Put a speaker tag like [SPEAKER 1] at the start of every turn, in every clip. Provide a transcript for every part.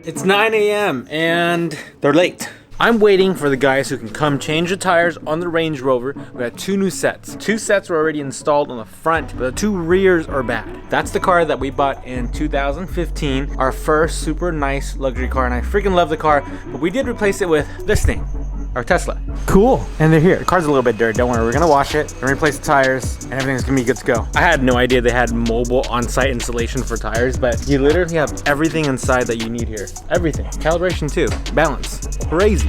[SPEAKER 1] It's 9 a.m. and they're late. I'm waiting for the guys who can come change the tires on the Range Rover. We got two new sets. Two sets were already installed on the front, but the two rears are bad. That's the car that we bought in 2015, our first super nice luxury car, and I freaking love the car, but we did replace it with this thing, our Tesla. Cool, and they're here. The car's a little bit dirty, don't worry, we're gonna wash it, and replace the tires, and everything's gonna be good to go. I had no idea they had mobile on-site installation for tires, but you literally have everything inside that you need here. Everything, calibration too, balance, crazy.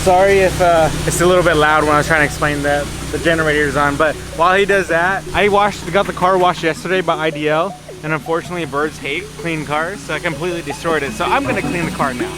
[SPEAKER 1] Sorry if it's a little bit loud when I was trying to explain that the generator's on, but while he does that, I got the car washed yesterday by IDL, and unfortunately birds hate clean cars, so I completely destroyed it. So I'm gonna clean the car now.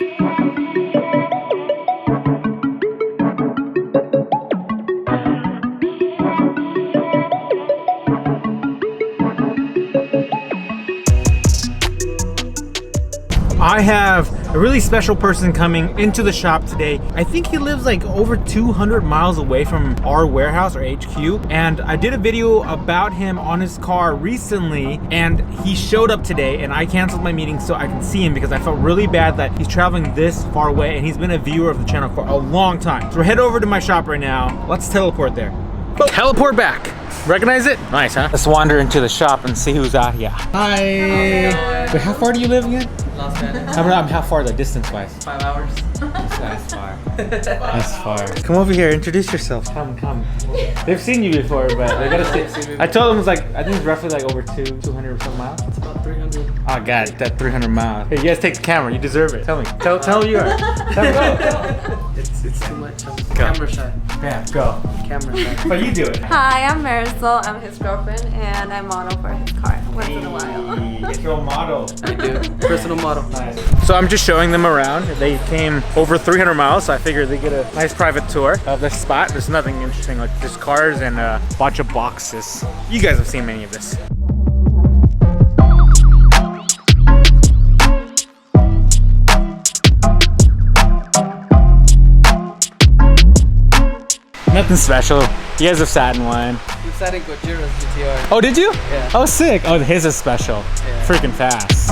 [SPEAKER 1] I have a really special person coming into the shop today. I think he lives like over 200 miles away from our warehouse or HQ. And I did a video about him on his car recently, and he showed up today, and I canceled my meeting so I can see him because I felt really bad that he's traveling this far away, and he's been a viewer of the channel for a long time. So we're head over to my shop right now. Let's teleport there. Teleport back. Recognize it? Nice, huh? Let's wander into the shop and see who's out here. Hi. Wait, how far do you live again?
[SPEAKER 2] Las Vegas.
[SPEAKER 1] How far, the distance-wise?
[SPEAKER 2] 5 hours.
[SPEAKER 1] That's far. That's far. Come over here, introduce yourself. Come. They've seen you before, but they gotta see. I told them it's like, I think it's roughly like over 200 or some miles.
[SPEAKER 2] It's about 300.
[SPEAKER 1] Oh god, that 300 miles. Hey, you guys take the camera, you deserve it. Tell me. Tell who you are. Tell me.
[SPEAKER 2] It's too much. I'm camera shy.
[SPEAKER 1] Yeah, go.
[SPEAKER 2] Camera shy.
[SPEAKER 1] But you do it.
[SPEAKER 3] Hi, I'm Marisol. I'm his girlfriend, and I model for his car once in a while.
[SPEAKER 1] Get your model.
[SPEAKER 2] I do. Personal model.
[SPEAKER 1] Nice. So I'm just showing them around. They came over 300 miles, so I figured they get a nice private tour of this spot. There's nothing interesting, like just cars and a bunch of boxes. You guys have seen many of this. Nothing special. He has a satin one.
[SPEAKER 2] We sat in Gojira's GTR.
[SPEAKER 1] Oh, did you?
[SPEAKER 2] Yeah.
[SPEAKER 1] Oh, sick. Oh, his is special.
[SPEAKER 2] Yeah.
[SPEAKER 1] Freaking fast.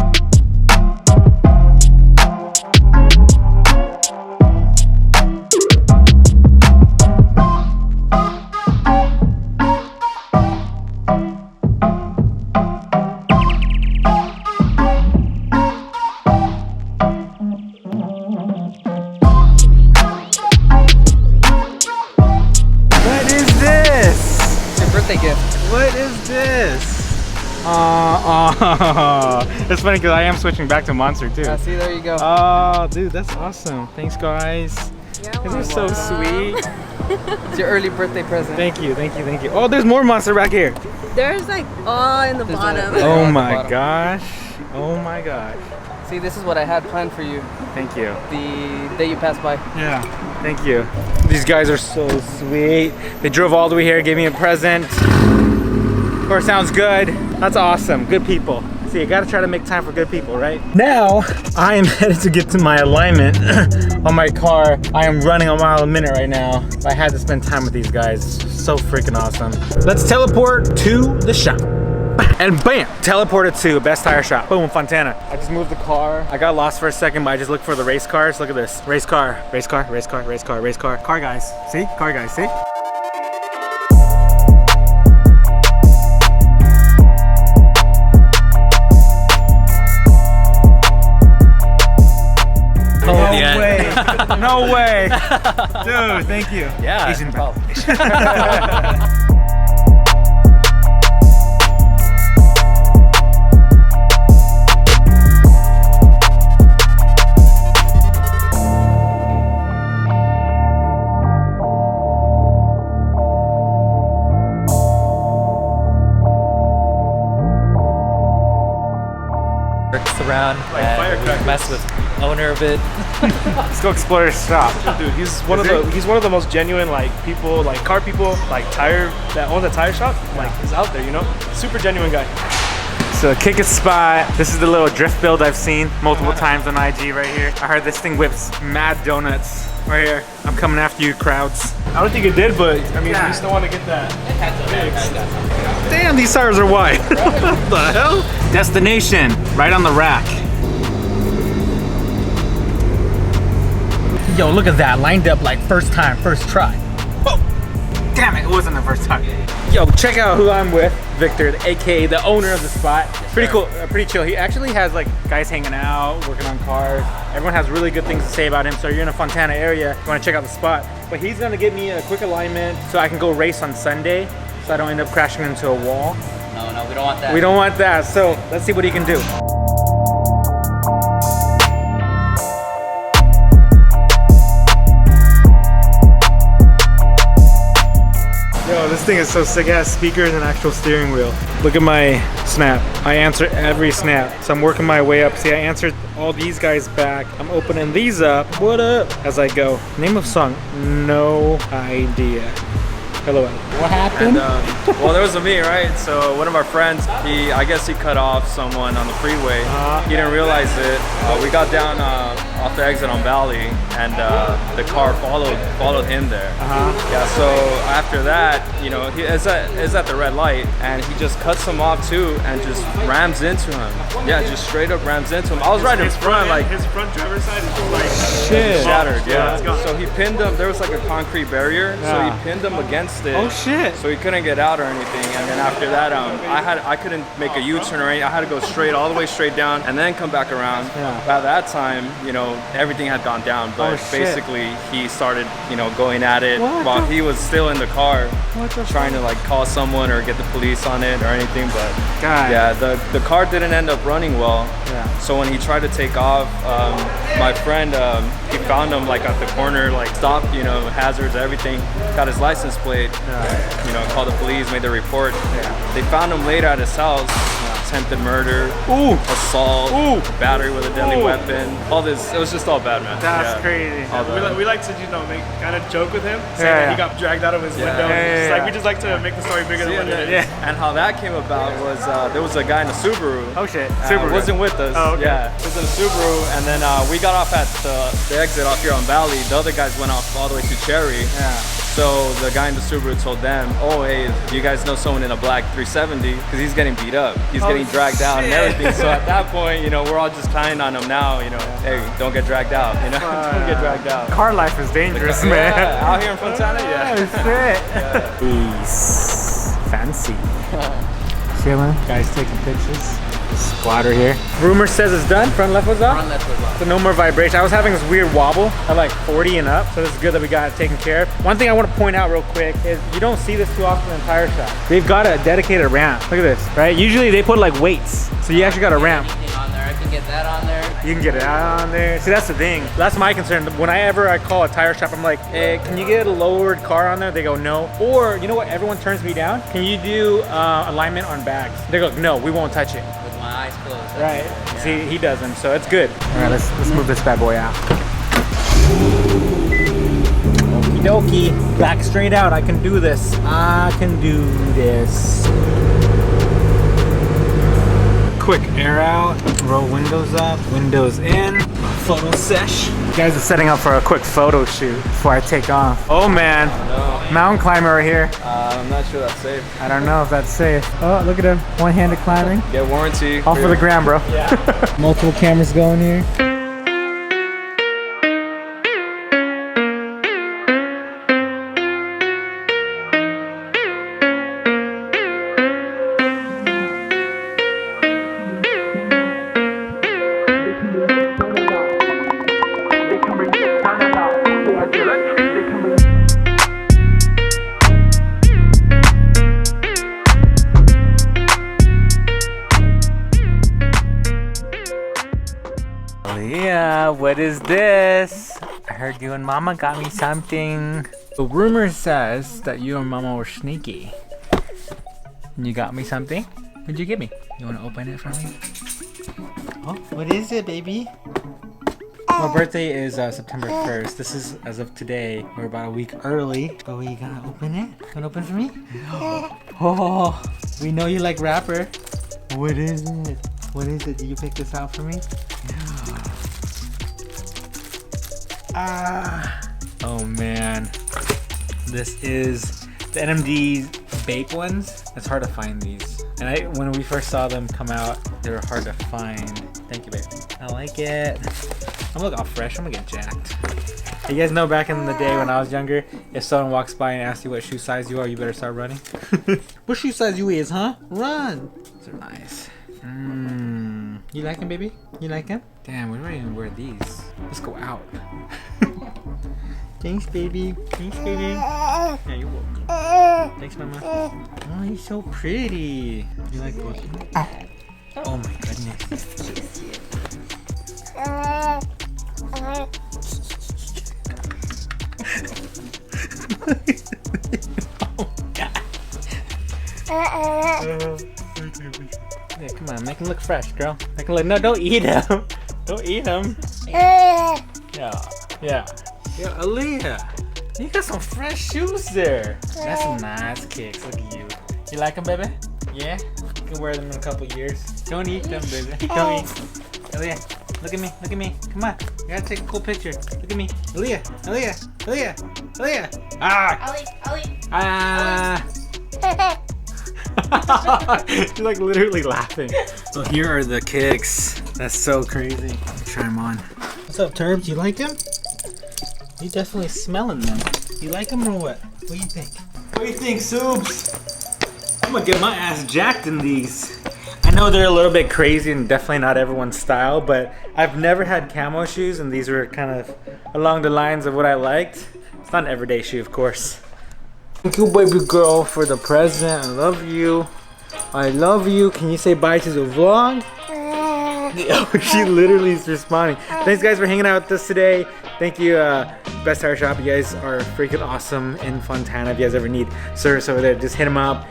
[SPEAKER 1] What is this? It's funny because I am switching back to Monster too.
[SPEAKER 2] See, there you go.
[SPEAKER 1] Oh, dude, that's awesome. Thanks, guys. This is so sweet.
[SPEAKER 2] It's your early birthday present.
[SPEAKER 1] Thank you. Oh, there's more Monster back here.
[SPEAKER 3] There's like all in the bottom.
[SPEAKER 1] Oh my gosh. Oh my gosh.
[SPEAKER 2] See, this is what I had planned for you.
[SPEAKER 1] Thank you.
[SPEAKER 2] The day you passed by.
[SPEAKER 1] Yeah, thank you. These guys are so sweet. They drove all the way here, gave me a present. Of course, sounds good. That's awesome. Good people. See, you gotta try to make time for good people, right? Now, I am headed to get to my alignment on my car. I am running a mile a minute right now. I had to spend time with these guys. So freaking awesome. Let's teleport to the shop. And bam, teleported to Best Tire Shop. Boom, Fontana. I just moved the car. I got lost for a second, but I just looked for the race cars. Look at this, race car. Car guys, see? Car guys, see? No way. Dude, thank you.
[SPEAKER 2] Yeah.
[SPEAKER 1] Asian
[SPEAKER 2] no
[SPEAKER 4] around and we mess with owner of it.
[SPEAKER 1] Let's go explore his shop.
[SPEAKER 5] Dude, he's one of the most genuine like people, like car people, like tire that own the tire shop. Like he's out there, you know, super genuine guy.
[SPEAKER 1] So kick a spot. This is the little drift build I've seen multiple times on IG right here. I heard this thing whips mad donuts right here. I'm coming after you, crowds.
[SPEAKER 5] I don't think it did, but I mean, we still want to get that.
[SPEAKER 1] Damn, these tires are wide. What the hell? Destination, right on the rack. Yo, look at that, lined up like first time, first try. Oh, damn it wasn't the first time. Yo, check out who I'm with. Victor, aka the owner of the spot. Pretty cool, pretty chill. He actually has like guys hanging out, working on cars. Everyone has really good things to say about him. So you're in a Fontana area, you want to check out the spot. But he's gonna get me a quick alignment so I can go race on Sunday, so I don't end up crashing into a wall.
[SPEAKER 4] No, we don't want that.
[SPEAKER 1] We don't want that. So let's see what he can do. Yo, this thing is so sick. It has speakers and actual steering wheel. Look at my snap. I answer every snap. So I'm working my way up. See, I answered all these guys back. I'm opening these up. What up? As I go. Name of song? No idea. Hello. What happened?
[SPEAKER 6] Well, there was me, right? So one of our friends, I guess he cut off someone on the freeway. He didn't realize it. We got down off the exit on Valley, and the car followed him there. Yeah. So after that, you know, he is at the red light, and he just cuts him off too, and just rams into him. Yeah, just straight up rams into him. I was right in front, like
[SPEAKER 5] his front driver's side is just like
[SPEAKER 1] shit.
[SPEAKER 6] Shattered. Yeah.
[SPEAKER 5] Let's go.
[SPEAKER 6] So he pinned him. There was like a concrete barrier, so he pinned him against it.
[SPEAKER 1] Oh shit.
[SPEAKER 6] So he couldn't get out or anything, and then after that, I couldn't make a U-turn or anything. I had to go straight, all the way straight down, and then come back around.
[SPEAKER 1] Yeah.
[SPEAKER 6] By that time, you know, everything had gone down, but basically he started, you know, going at it while he was still in the car, trying to like call someone or get the police on it or anything. But yeah, the car didn't end up running well.
[SPEAKER 1] Yeah.
[SPEAKER 6] So when he tried to take off, my friend, he found him like at the corner, like stopped, you know, hazards, everything, got his license plate, you know, called the police, made the report. They found him later at his house, attempted murder, assault, battery with a deadly weapon, all this. It was just all bad, man.
[SPEAKER 1] That's crazy.
[SPEAKER 5] We like to, you know, kind of joke with him, saying that he got dragged out of his window. Like we just like to make the story bigger than what it is.
[SPEAKER 6] And how that came about was there was a guy in a Subaru.
[SPEAKER 1] Oh shit. Subaru
[SPEAKER 6] wasn't with us.
[SPEAKER 1] Oh, okay.
[SPEAKER 6] Yeah, he was in a Subaru, and then we got off at the exit off here on Valley. The other guys went off all the way to Cherry.
[SPEAKER 1] Yeah.
[SPEAKER 6] So the guy in the Subaru told them, oh, hey, do you guys know someone in a black 370? Because he's getting beat up. He's getting dragged out and everything. So at that point, you know, we're all just counting on him now, you know, hey, don't get dragged out, you know, don't get dragged out.
[SPEAKER 1] Car life is dangerous, man.
[SPEAKER 6] Yeah, out here in Fontana,
[SPEAKER 1] Yeah, Peace. Fancy. Chilling. Guys taking pictures. Squatter here. Rumor says it's done. Front left was off.
[SPEAKER 2] Front left was off.
[SPEAKER 1] So no more vibration. I was having this weird wobble at like 40 and up. So it's good that we got it taken care of. One thing I want to point out real quick is you don't see this too often in tire shop. They've got a dedicated ramp. Look at this, right? Usually they put like weights. So you actually got a ramp.
[SPEAKER 2] On there. I can get that on there.
[SPEAKER 1] You can get it out on there. See, that's the thing. That's my concern. Whenever I call a tire shop, I'm like, hey, can you get a lowered car on there? They go, no. Or, you know what? Everyone turns me down. Can you do alignment on bags? They go, no, we won't touch it.
[SPEAKER 2] With my eyes closed.
[SPEAKER 1] Right. Yeah. See, he doesn't, so it's good. All right, let's move this bad boy out. Okie dokie. Back straight out. I can do this. I can do this. Quick air out, roll windows up, windows in, photo sesh. You guys are setting up for a quick photo shoot before I take off. Oh man, mountain climber right here.
[SPEAKER 6] I'm not sure that's safe.
[SPEAKER 1] I don't know if that's safe. Oh, look at him, one-handed climbing.
[SPEAKER 6] Get warranty.
[SPEAKER 1] All for the gram, bro. Yeah. Multiple cameras going here. Yeah, what is this? I heard you and Mama got me something. The rumor says that you and Mama were sneaky. You got me something? What'd you give me? You want to open it for me? Oh, what is it, baby? My birthday is September 1st. This is as of today. We're about a week early. But we gonna open it? Gonna open for me? Oh, we know you like rapper. What is it? What is it? Did you pick this out for me? Oh man. This is the NMD vape ones. It's hard to find these. And when we first saw them come out, they were hard to find. Thank you, baby. I like it. I'm looking all fresh. I'm gonna get jacked. You guys know back in the day when I was younger, if someone walks by and asks you what shoe size you are, you better start running. What shoe size you is, huh? Run. These are nice. You like them, baby? You like them? Damn, we don't even wear these. Let's go out. Thanks, baby. Thanks, baby. Yeah, you're welcome. Thanks, mama. Oh, he's so pretty. You like both of them? Oh my goodness. Yeah, come on, make him look fresh, girl. Make him look. No, don't eat him. Don't eat him. Yeah, yeah. Yo, Aaliyah, you got some fresh shoes there. That's some nice kicks. Look at you. You like them, baby? Yeah. You can wear them in a couple years. Don't eat them, baby. Don't eat. Aaliyah, look at me. Look at me. Come on. You gotta take a cool picture. Look at me. Aaliyah. Aaliyah. Aaliyah. Aaliyah. Ah.
[SPEAKER 3] Ali.
[SPEAKER 1] Ah. She's like literally laughing. So here are the kicks. That's so crazy. Let me try them on. What's up, Turbs? You like them? You definitely smelling them. You like them or what? What do you think? What do you think, Subs? I'm gonna get my ass jacked in these. I know they're a little bit crazy and definitely not everyone's style, but I've never had camo shoes and these were kind of along the lines of what I liked. It's not an everyday shoe, of course. Thank you, baby girl, for the present. I love you. I love you. Can you say bye to the vlog? Oh, she literally is responding. Thanks, guys, for hanging out with us today. Thank you, Best Tire Shop. You guys are freaking awesome in Fontana. If you guys ever need service over there, just hit them up.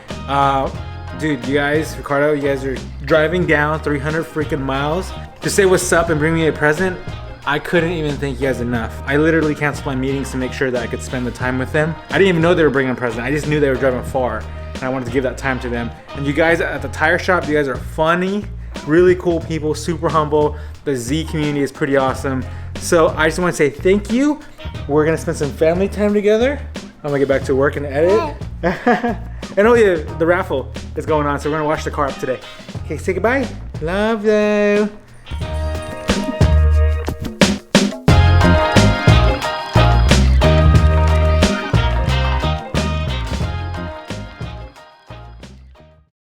[SPEAKER 1] Dude, you guys, Ricardo, you guys are driving down 300 freaking miles to say what's up and bring me a present. I couldn't even thank you guys enough. I literally canceled my meetings to make sure that I could spend the time with them. I didn't even know they were bringing a present. I just knew they were driving far, and I wanted to give that time to them. And you guys at the tire shop, you guys are funny, really cool people, super humble. The Z community is pretty awesome. So I just want to say thank you. We're gonna spend some family time together. I'm gonna get back to work and edit. And oh yeah, the raffle is going on, so we're gonna wash the car up today. Okay, say goodbye. Love you.